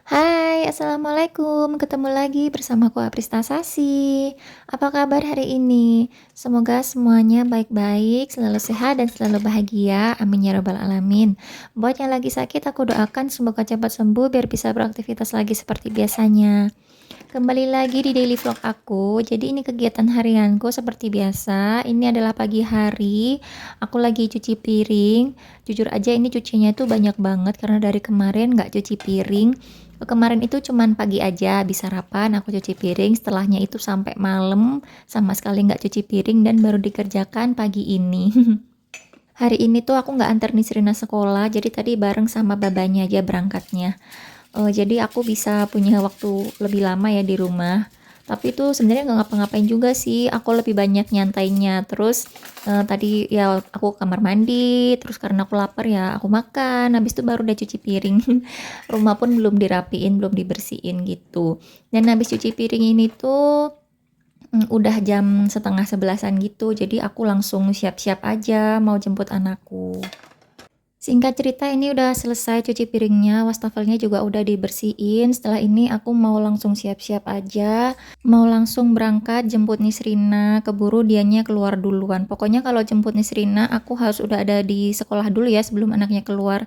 Hai, Assalamualaikum. Ketemu lagi bersamaku Aprista Sasi. Apa kabar hari ini? Semoga semuanya baik-baik, selalu sehat dan selalu bahagia. Amin ya rabbal alamin. Buat yang lagi sakit, aku doakan semoga cepat sembuh biar bisa beraktivitas lagi seperti biasanya. Kembali lagi di daily vlog aku. Jadi ini kegiatan harianku seperti biasa. Ini adalah pagi hari. Aku lagi cuci piring. Jujur aja ini cucinya tuh banyak banget karena dari kemarin nggak cuci piring. Kemarin itu cuman pagi aja habis sarapan aku cuci piring. Setelahnya itu sampai malam sama sekali nggak cuci piring dan baru dikerjakan pagi ini. Hari ini tuh aku nggak antar Nisrina sekolah. Jadi tadi bareng sama babanya aja berangkatnya. Jadi aku bisa punya waktu lebih lama ya di rumah. Tapi itu sebenarnya nggak ngapa-ngapain juga sih. Aku lebih banyak nyantainya. Terus tadi ya aku kamar mandi. Terus karena aku lapar ya aku makan. Habis itu baru udah cuci piring. Rumah pun belum dirapiin, belum dibersihin gitu. Dan habis cuci piring ini tuh udah jam setengah 11-an gitu. Jadi aku langsung siap-siap aja mau jemput anakku. Singkat cerita ini udah selesai cuci piringnya, wastafelnya juga udah dibersihin. Setelah ini aku mau langsung siap-siap aja, mau langsung berangkat jemput Nisrina, keburu dianya keluar duluan. Pokoknya kalau jemput Nisrina aku harus udah ada di sekolah dulu ya sebelum anaknya keluar.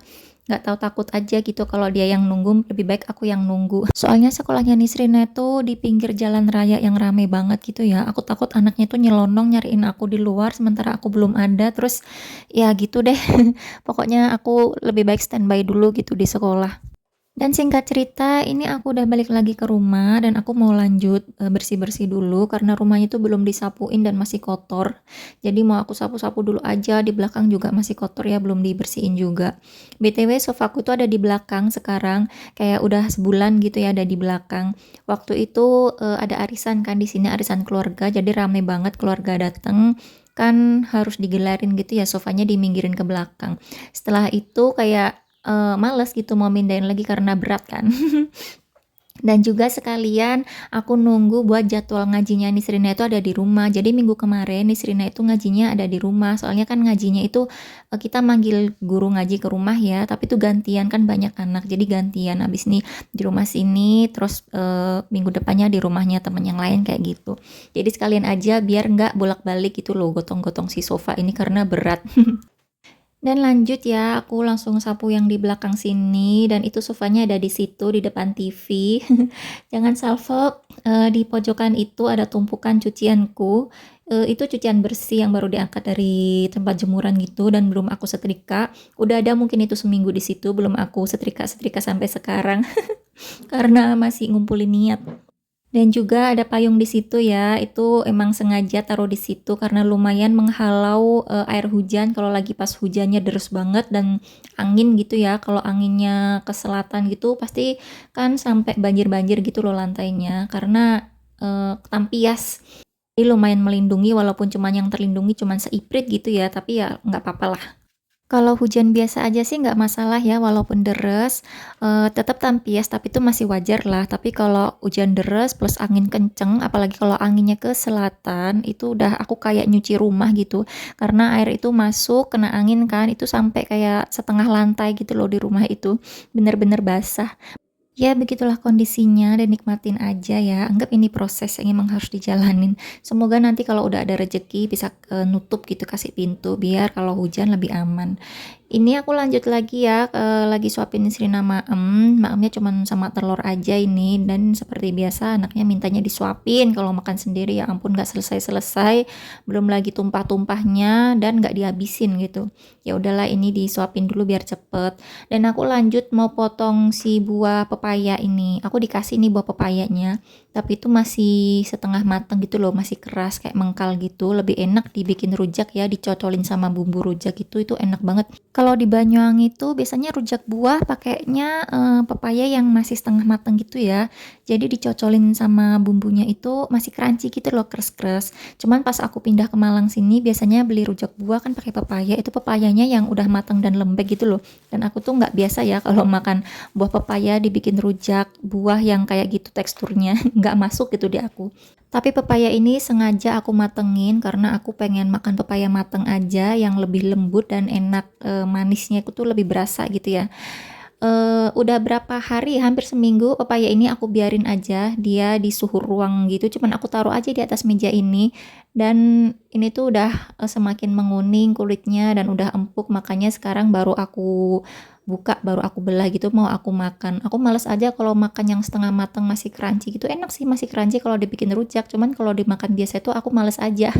Nggak tahu, takut aja gitu kalau dia yang nunggu, lebih baik aku yang nunggu. Soalnya sekolahnya Nisrina itu di pinggir jalan raya yang rame banget gitu ya. Aku takut anaknya tuh nyelonong nyariin aku di luar sementara aku belum ada. Terus ya gitu deh. Pokoknya aku lebih baik standby dulu gitu di sekolah. Dan singkat cerita, ini aku udah balik lagi ke rumah dan aku mau lanjut bersih-bersih dulu karena rumahnya itu belum disapuin dan masih kotor. Jadi mau aku sapu-sapu dulu aja, di belakang juga masih kotor ya, belum dibersihin juga. BTW sofaku tuh ada di belakang sekarang, kayak udah sebulan gitu ya ada di belakang. Waktu itu ada arisan kan di sini, arisan keluarga, jadi rame banget keluarga datang kan harus digelarin gitu ya, sofanya diminggirin ke belakang. Setelah itu kayak males gitu mau mindahin lagi karena berat kan. Dan juga sekalian aku nunggu buat jadwal ngajinya Nisrina itu ada di rumah. Jadi minggu kemarin Nisrina itu ngajinya ada di rumah. Soalnya kan ngajinya itu kita manggil guru ngaji ke rumah ya, tapi itu gantian kan banyak anak. Jadi gantian habis nih di rumah sini terus minggu depannya di rumahnya teman yang lain kayak gitu. Jadi sekalian aja biar nggak bolak-balik gitu loh gotong-gotong si sofa ini karena berat. Dan lanjut ya, aku langsung sapu yang di belakang sini dan itu sofanya ada di situ di depan TV. Jangan salvo, di pojokan itu ada tumpukan cucianku. Itu cucian bersih yang baru diangkat dari tempat jemuran gitu dan belum aku setrika. Udah ada mungkin itu seminggu di situ, belum aku setrika-setrika sampai sekarang karena masih ngumpulin niat. Dan juga ada payung di situ ya, itu emang sengaja taruh di situ karena lumayan menghalau air hujan kalau lagi pas hujannya deres banget dan angin gitu ya. Kalau anginnya ke selatan gitu pasti kan sampai banjir-banjir gitu loh lantainya karena tampias. Jadi lumayan melindungi walaupun cuman yang terlindungi cuman seiprit gitu ya, tapi ya nggak apa-apa lah. Kalau hujan biasa aja sih nggak masalah ya, walaupun deres, tetap tampias, tapi itu masih wajar lah. Tapi kalau hujan deres plus angin kenceng, apalagi kalau anginnya ke selatan, itu udah aku kayak nyuci rumah gitu. Karena air itu masuk, kena angin kan, itu sampai kayak setengah lantai gitu loh di rumah itu. Bener-bener basah. Ya begitulah kondisinya dan nikmatin aja ya. Anggap ini proses yang emang harus dijalanin. Semoga nanti kalau udah ada rezeki bisa nutup gitu kasih pintu biar kalau hujan lebih aman. Ini aku lanjut lagi ya, lagi suapin Nisrina maem. Maemnya cuman sama telur aja ini dan seperti biasa anaknya mintanya disuapin kalau makan sendiri ya ampun gak selesai-selesai. Belum lagi tumpah-tumpahnya dan gak dihabisin gitu. Ya udahlah ini disuapin dulu biar cepet. Dan aku lanjut mau potong si buah pepaya ini. Aku dikasih nih buah pepayanya, tapi itu masih setengah matang gitu loh, masih keras kayak mengkal gitu. Lebih enak dibikin rujak ya, dicocolin sama bumbu rujak itu enak banget. Kalau di Banyuwangi itu biasanya rujak buah pakainya pepaya yang masih setengah matang gitu ya. Jadi dicocolin sama bumbunya itu masih crunchy gitu loh, kres-kres. Cuman pas aku pindah ke Malang sini biasanya beli rujak buah kan pakai pepaya, itu pepayanya yang udah matang dan lembek gitu loh. Dan aku tuh nggak biasa ya kalau makan buah pepaya dibikin rujak buah yang kayak gitu teksturnya, nggak masuk gitu di aku. Tapi pepaya ini sengaja aku matengin karena aku pengen makan pepaya mateng aja yang lebih lembut dan enak, manisnya itu tuh lebih berasa gitu ya. Udah berapa hari, hampir seminggu pepaya ini aku biarin aja dia di suhu ruang gitu, cuman aku taruh aja di atas meja ini, dan ini tuh udah, semakin menguning kulitnya dan udah empuk, makanya sekarang baru aku buka, baru aku belah gitu mau aku makan. Aku males aja kalau makan yang setengah matang masih crunchy gitu, enak sih masih crunchy kalau dibikin rujak, cuman kalau dimakan biasa itu aku males aja.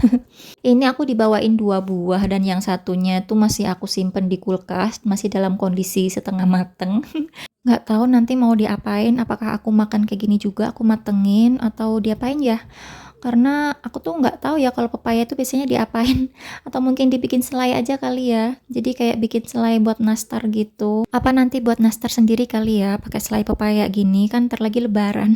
Ini aku dibawain 2 buah dan yang satunya tuh masih aku simpen di kulkas, masih dalam kondisi setengah mateng. Nggak tahu nanti mau diapain, apakah aku makan kayak gini juga, aku matengin atau diapain ya? Karena aku tuh nggak tahu ya kalau pepaya itu biasanya diapain, atau mungkin dibikin selai aja kali ya. Jadi kayak bikin selai buat nastar gitu. Apa nanti buat nastar sendiri kali ya, pakai selai pepaya gini, kan entar lagi lebaran.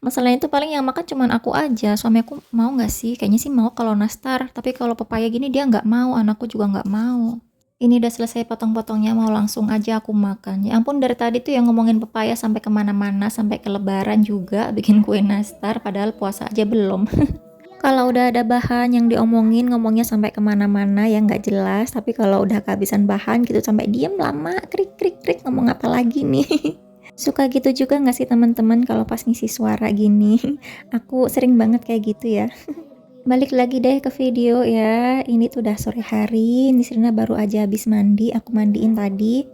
Masalahnya itu paling yang makan cuman aku aja, suami aku mau nggak sih? Kayaknya sih mau kalau nastar, tapi kalau pepaya gini dia nggak mau, anakku juga nggak mau. Ini udah selesai potong-potongnya, mau langsung aja aku makan. Ya ampun, dari tadi tuh yang ngomongin pepaya sampai kemana-mana, sampai ke lebaran juga bikin kue nastar, padahal puasa aja belum. Kalau udah ada bahan yang diomongin, ngomongnya sampai kemana-mana yang nggak jelas, tapi kalau udah kehabisan bahan gitu sampai diem lama, krik krik krik ngomong apa lagi nih. Suka gitu juga nggak sih teman-teman kalau pas ngisi suara gini? Aku sering banget kayak gitu ya. Balik lagi deh ke video ya. Ini tuh udah sore hari, Nisrina baru aja habis mandi, aku mandiin tadi.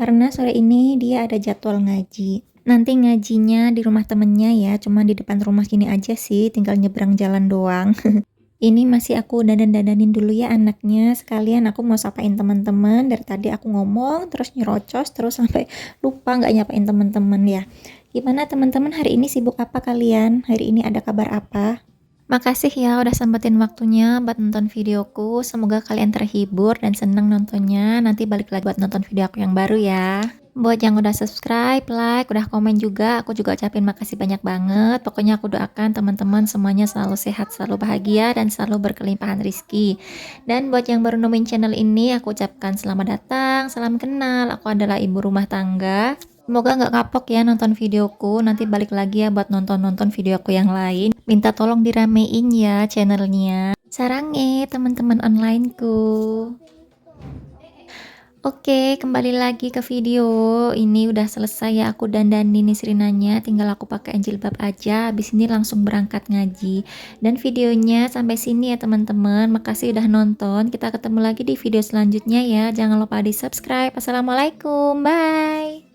Karena sore ini dia ada jadwal ngaji. Nanti ngajinya di rumah temennya ya, cuma di depan rumah gini aja sih, tinggal nyebrang jalan doang. Ini masih aku dandan-dandanin dulu ya anaknya, sekalian aku mau sapain teman-teman. Dari tadi aku ngomong terus nyerocos terus sampai lupa nggak nyapain teman-teman ya. Gimana teman-teman, hari ini sibuk apa kalian? Hari ini ada kabar apa? Makasih ya udah sempetin waktunya buat nonton videoku. Semoga kalian terhibur dan seneng nontonnya. Nanti balik lagi buat nonton video aku yang baru ya. Buat yang udah subscribe, like, udah komen juga, aku juga ucapin makasih banyak banget. Pokoknya aku doakan teman-teman semuanya selalu sehat, selalu bahagia, dan selalu berkelimpahan rizki. Dan buat yang baru nemuin channel ini, aku ucapkan selamat datang, salam kenal. Aku adalah ibu rumah tangga. Semoga nggak kapok ya nonton videoku. Nanti balik lagi ya buat nonton-nonton videoku yang lain. Minta tolong diramein ya channelnya. Sarange teman-teman onlineku. Oke, kembali lagi ke video. Ini udah selesai ya aku dandanin Nisrinanya, tinggal aku pakai jilbab aja. Habis ini langsung berangkat ngaji. Dan videonya sampai sini ya teman-teman. Makasih udah nonton. Kita ketemu lagi di video selanjutnya ya. Jangan lupa di-subscribe. Assalamualaikum. Bye.